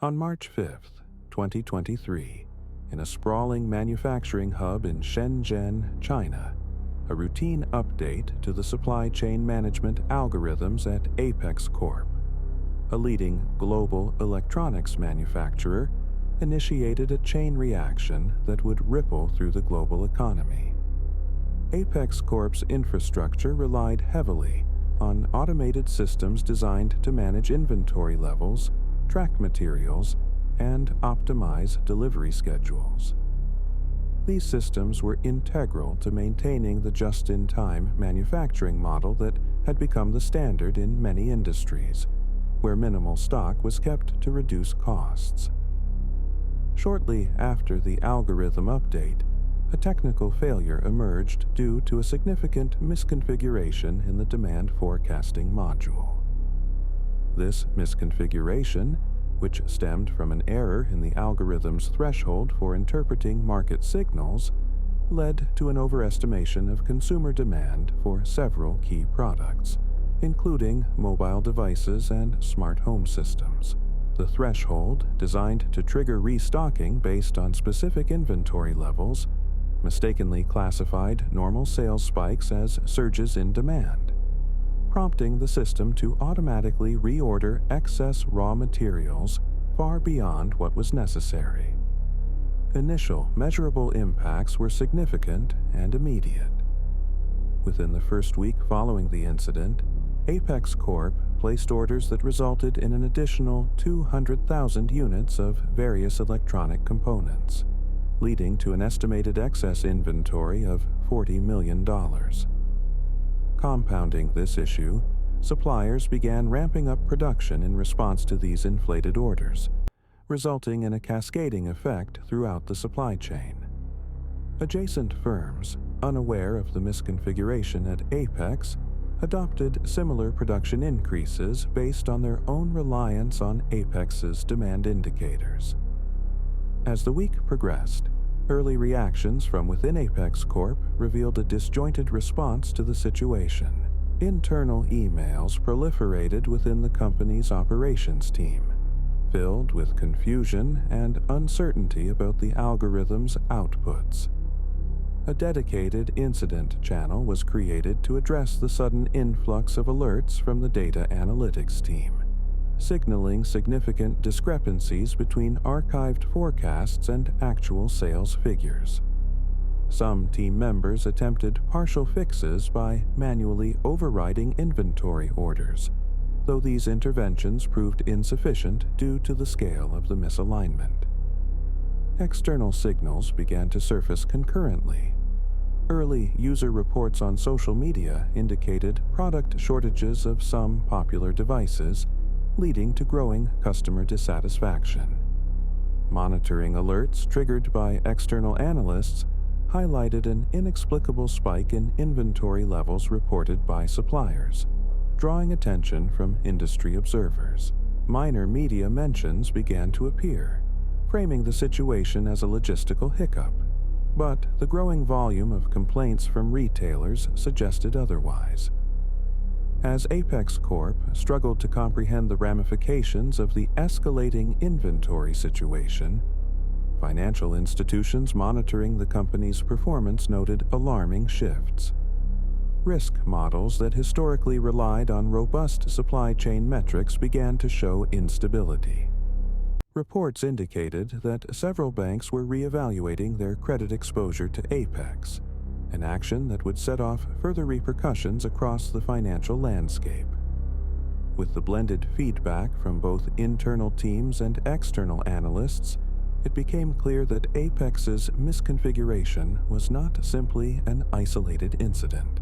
On March 5th, 2023, in a sprawling manufacturing hub in Shenzhen, China, a routine update to the supply chain management algorithms at Apex Corp, a leading global electronics manufacturer, initiated a chain reaction that would ripple through the global economy. Apex Corp's infrastructure relied heavily on automated systems designed to manage inventory levels, track materials, and optimize delivery schedules. These systems were integral to maintaining the just-in-time manufacturing model that had become the standard in many industries, where minimal stock was kept to reduce costs. Shortly after the algorithm update, a technical failure emerged due to a significant misconfiguration in the demand forecasting module. This misconfiguration, which stemmed from an error in the algorithm's threshold for interpreting market signals, led to an overestimation of consumer demand for several key products, including mobile devices and smart home systems. The threshold, designed to trigger restocking based on specific inventory levels, mistakenly classified normal sales spikes as surges in demand, prompting the system to automatically reorder excess raw materials far beyond what was necessary. Initial measurable impacts were significant and immediate. Within the first week following the incident, Apex Corp placed orders that resulted in an additional 200,000 units of various electronic components, leading to an estimated excess inventory of $40 million. Compounding this issue, suppliers began ramping up production in response to these inflated orders, resulting in a cascading effect throughout the supply chain. Adjacent firms, unaware of the misconfiguration at Apex, adopted similar production increases based on their own reliance on Apex's demand indicators. As the week progressed, early reactions from within Apex Corp revealed a disjointed response to the situation. Internal emails proliferated within the company's operations team, filled with confusion and uncertainty about the algorithm's outputs. A dedicated incident channel was created to address the sudden influx of alerts from the data analytics team, signaling significant discrepancies between archived forecasts and actual sales figures. Some team members attempted partial fixes by manually overriding inventory orders, though these interventions proved insufficient due to the scale of the misalignment. External signals began to surface concurrently. Early user reports on social media indicated product shortages of some popular devices, leading to growing customer dissatisfaction. Monitoring alerts triggered by external analysts highlighted an inexplicable spike in inventory levels reported by suppliers, drawing attention from industry observers. Minor media mentions began to appear, framing the situation as a logistical hiccup, but the growing volume of complaints from retailers suggested otherwise. As Apex Corp struggled to comprehend the ramifications of the escalating inventory situation, financial institutions monitoring the company's performance noted alarming shifts. Risk models that historically relied on robust supply chain metrics began to show instability. Reports indicated that several banks were reevaluating their credit exposure to Apex, an action that would set off further repercussions across the financial landscape. With the blended feedback from both internal teams and external analysts, it became clear that Apex's misconfiguration was not simply an isolated incident.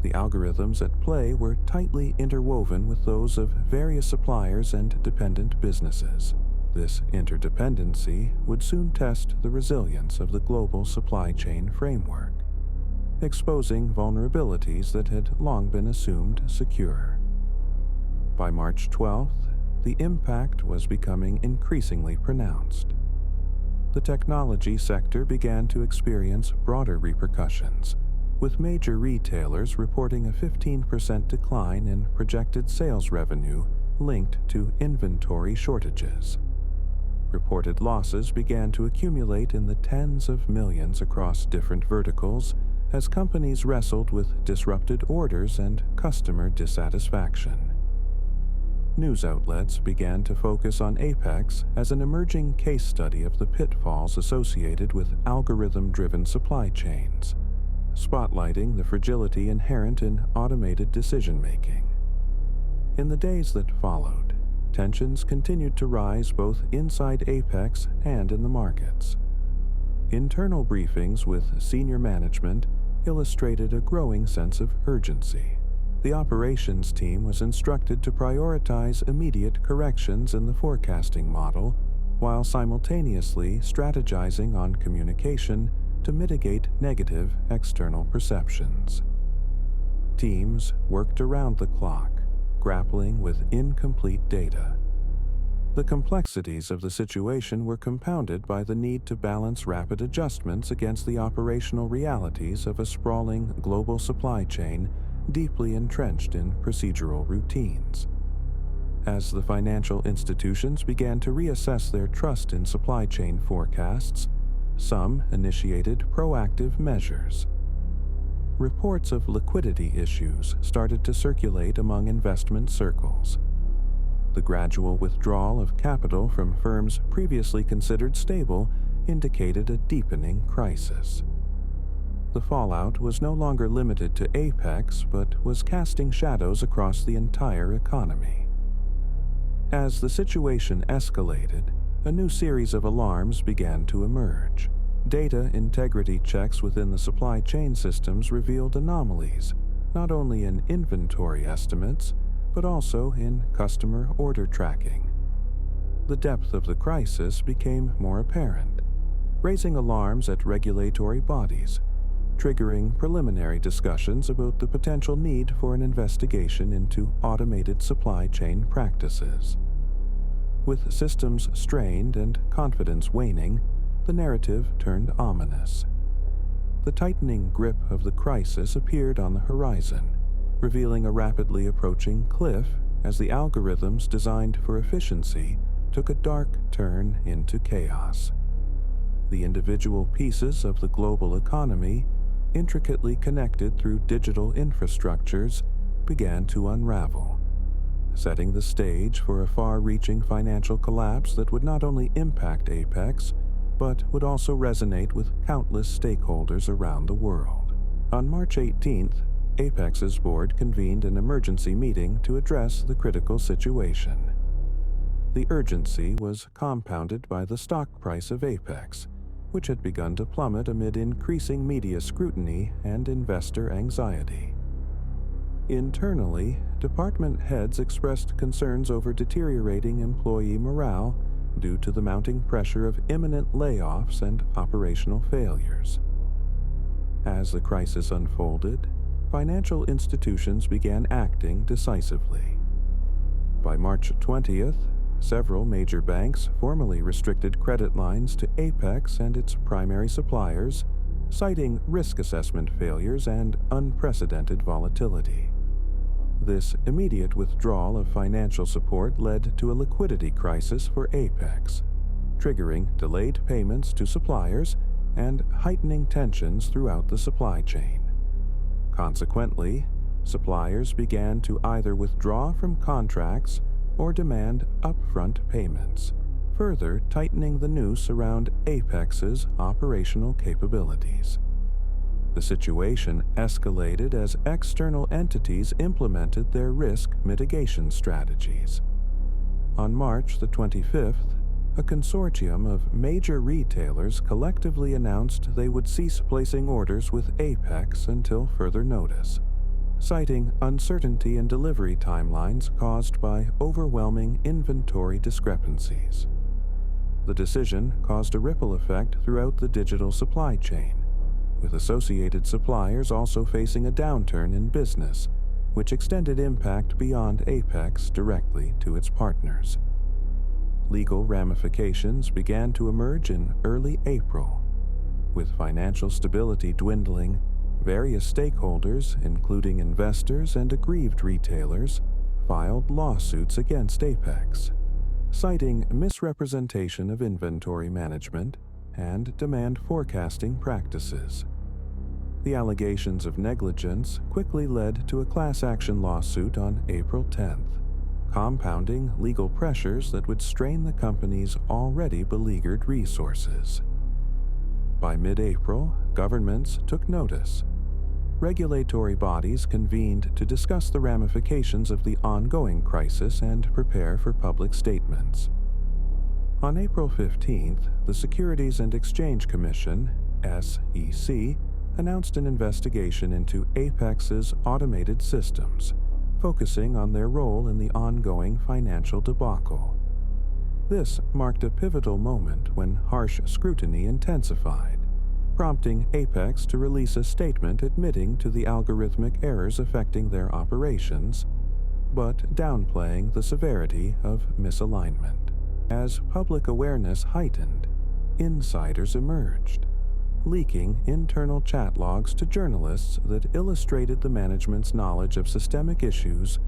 The algorithms at play were tightly interwoven with those of various suppliers and dependent businesses. This interdependency would soon test the resilience of the global supply chain framework, exposing vulnerabilities that had long been assumed secure. By March 12th, the impact was becoming increasingly pronounced. The technology sector began to experience broader repercussions, with major retailers reporting a 15% decline in projected sales revenue linked to inventory shortages. Reported losses began to accumulate in the tens of millions across different verticals as companies wrestled with disrupted orders and customer dissatisfaction. News outlets began to focus on Apex as an emerging case study of the pitfalls associated with algorithm-driven supply chains, spotlighting the fragility inherent in automated decision-making. In the days that followed, tensions continued to rise both inside Apex and in the markets. Internal briefings with senior management illustrated a growing sense of urgency. The operations team was instructed to prioritize immediate corrections in the forecasting model while simultaneously strategizing on communication to mitigate negative external perceptions. Teams worked around the clock, grappling with incomplete data. The complexities of the situation were compounded by the need to balance rapid adjustments against the operational realities of a sprawling global supply chain deeply entrenched in procedural routines. As the financial institutions began to reassess their trust in supply chain forecasts, some initiated proactive measures. Reports of liquidity issues started to circulate among investment circles. The gradual withdrawal of capital from firms previously considered stable indicated a deepening crisis. The fallout was no longer limited to Apex, but was casting shadows across the entire economy. As the situation escalated, a new series of alarms began to emerge. Data integrity checks within the supply chain systems revealed anomalies, not only in inventory estimates, but also in customer order tracking. The depth of the crisis became more apparent, raising alarms at regulatory bodies, triggering preliminary discussions about the potential need for an investigation into automated supply chain practices. With systems strained and confidence waning, the narrative turned ominous. The tightening grip of the crisis appeared on the horizon, revealing a rapidly approaching cliff as the algorithms designed for efficiency took a dark turn into chaos. The individual pieces of the global economy, intricately connected through digital infrastructures, began to unravel, setting the stage for a far-reaching financial collapse that would not only impact Apex, but would also resonate with countless stakeholders around the world. On March 18th, Apex's board convened an emergency meeting to address the critical situation. The urgency was compounded by the stock price of Apex, which had begun to plummet amid increasing media scrutiny and investor anxiety. Internally, department heads expressed concerns over deteriorating employee morale due to the mounting pressure of imminent layoffs and operational failures. As the crisis unfolded, financial institutions began acting decisively. By March 20th, several major banks formally restricted credit lines to Apex and its primary suppliers, citing risk assessment failures and unprecedented volatility. This immediate withdrawal of financial support led to a liquidity crisis for Apex, triggering delayed payments to suppliers and heightening tensions throughout the supply chain. Consequently, suppliers began to either withdraw from contracts or demand upfront payments, further tightening the noose around Apex's operational capabilities. The situation escalated as external entities implemented their risk mitigation strategies. On March the 25th, a consortium of major retailers collectively announced they would cease placing orders with Apex until further notice, citing uncertainty in delivery timelines caused by overwhelming inventory discrepancies. The decision caused a ripple effect throughout the digital supply chain, with associated suppliers also facing a downturn in business, which extended impact beyond Apex directly to its partners. Legal ramifications began to emerge in early April. With financial stability dwindling, various stakeholders, including investors and aggrieved retailers, filed lawsuits against Apex, citing misrepresentation of inventory management and demand forecasting practices. The allegations of negligence quickly led to a class action lawsuit on April 10th, compounding legal pressures that would strain the company's already beleaguered resources. By mid-April, governments took notice. Regulatory bodies convened to discuss the ramifications of the ongoing crisis and prepare for public statements. On April 15th, the Securities and Exchange Commission, SEC, announced an investigation into Apex's automated systems, focusing on their role in the ongoing financial debacle. This marked a pivotal moment when harsh scrutiny intensified, prompting Apex to release a statement admitting to the algorithmic errors affecting their operations, but downplaying the severity of misalignment. As public awareness heightened, insiders emerged, leaking internal chat logs to journalists that illustrated the management's knowledge of systemic issues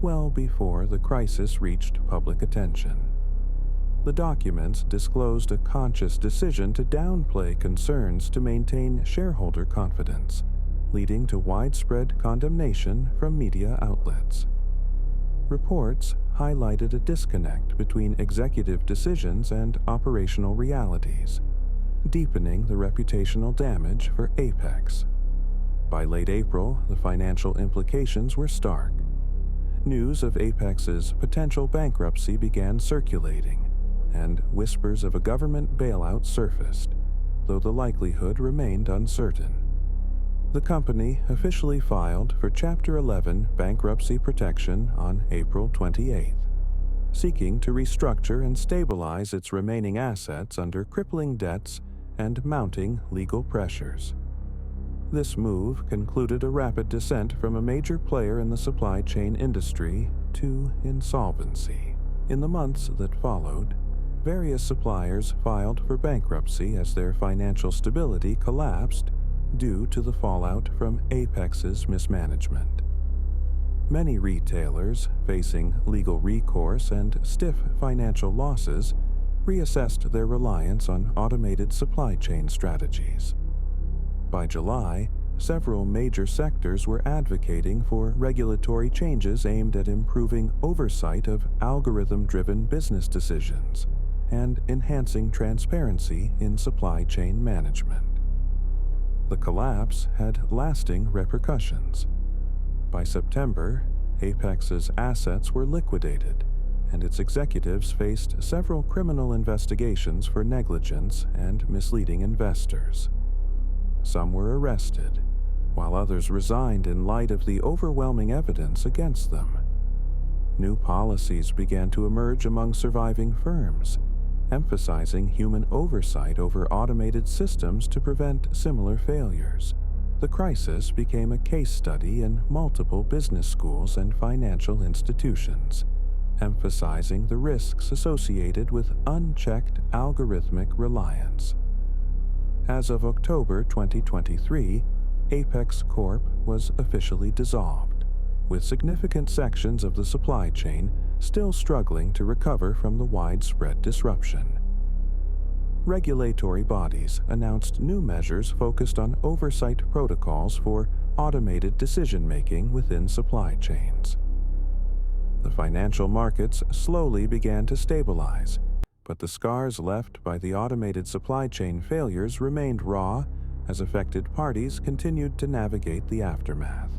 well before the crisis reached public attention. The documents disclosed a conscious decision to downplay concerns to maintain shareholder confidence, leading to widespread condemnation from media outlets. Reports highlighted a disconnect between executive decisions and operational realities, deepening the reputational damage for Apex. By late April, the financial implications were stark. News of Apex's potential bankruptcy began circulating, and whispers of a government bailout surfaced, though the likelihood remained uncertain. The company officially filed for Chapter 11 bankruptcy protection on April 28th, seeking to restructure and stabilize its remaining assets under crippling debts and mounting legal pressures. This move concluded a rapid descent from a major player in the supply chain industry to insolvency. In the months that followed, various suppliers filed for bankruptcy as their financial stability collapsed due to the fallout from Apex's mismanagement. Many retailers, facing legal recourse and stiff financial losses, reassessed their reliance on automated supply chain strategies. By July, several major sectors were advocating for regulatory changes aimed at improving oversight of algorithm-driven business decisions and enhancing transparency in supply chain management. The collapse had lasting repercussions. By September, Apex's assets were liquidated, and its executives faced several criminal investigations for negligence and misleading investors. Some were arrested, while others resigned in light of the overwhelming evidence against them. New policies began to emerge among surviving firms, emphasizing human oversight over automated systems to prevent similar failures. The crisis became a case study in multiple business schools and financial institutions, emphasizing the risks associated with unchecked algorithmic reliance. As of October 2023, Apex Corp was officially dissolved, with significant sections of the supply chain still struggling to recover from the widespread disruption. Regulatory bodies announced new measures focused on oversight protocols for automated decision-making within supply chains. The financial markets slowly began to stabilize, but the scars left by the automated supply chain failures remained raw as affected parties continued to navigate the aftermath.